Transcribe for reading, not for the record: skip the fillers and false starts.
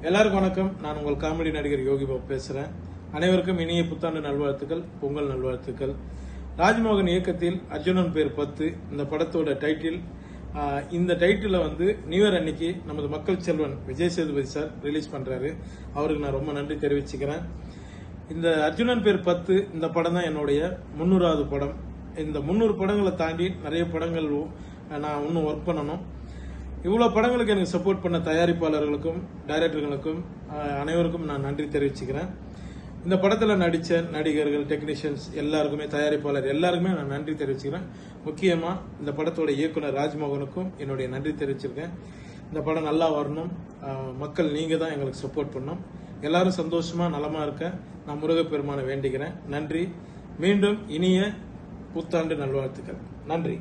எல்லாருக்கும் வணக்கம். நான் உங்கள் காமெடி நடிகர் யோகி பாபு பேசுறேன். அனைவருக்கும் இனிய புத்தாண்டு நல்வாழ்த்துக்கள், பொங்கல் நல்வாழ்த்துக்கள். ராஜ்மோகன் இயக்கத்தில் அர்ஜுனன் பேர் 10 இந்த படத்தோட டைட்டில். இந்த டைட்டில நியூ இயர் அன்னைக்கு நமது மக்கள் செல்வன் விஜய் சேதுபதி சார் ரிலீஸ் பண்றாரு. அவருக்கு நான் ரொம்ப நன்றி தெரிவிச்சுக்கிறேன். இந்த அர்ஜுனன் பேர் 10 இந்த படம் தான் என்னுடைய 300வது படம். இந்த 300 படங்களை தாண்டி நிறைய படங்கள் நான் இன்னும் ஒர்க் பண்ணணும். இவ்வளவு படங்களுக்கு எனக்கு சப்போர்ட் பண்ண தயாரிப்பாளர்களுக்கும் டைரக்டர்களுக்கும் அனைவருக்கும் நான் நன்றி தெரிவிச்சுக்கிறேன். இந்த படத்துல நடிச்ச நடிகர்கள், டெக்னீஷியன்ஸ் எல்லாருக்குமே, தயாரிப்பாளர் எல்லாருக்குமே நான் நன்றி தெரிவிச்சுக்கிறேன். முக்கியமா இந்த படத்தோட இயக்குனர் ராஜ்மோகனுக்கும் என்னுடைய நன்றி தெரிவிச்சிருக்கேன். இந்த படம் நல்லா வரணும். மக்கள் நீங்க தான் எங்களுக்கு சப்போர்ட் பண்ணணும். எல்லாரும் சந்தோஷமா நலமா இருக்க நான் முருகப்பெருமானை வேண்டிக்கிறேன். நன்றி. மீண்டும் இனிய புத்தாண்டு நல்வாழ்த்துக்கள். நன்றி.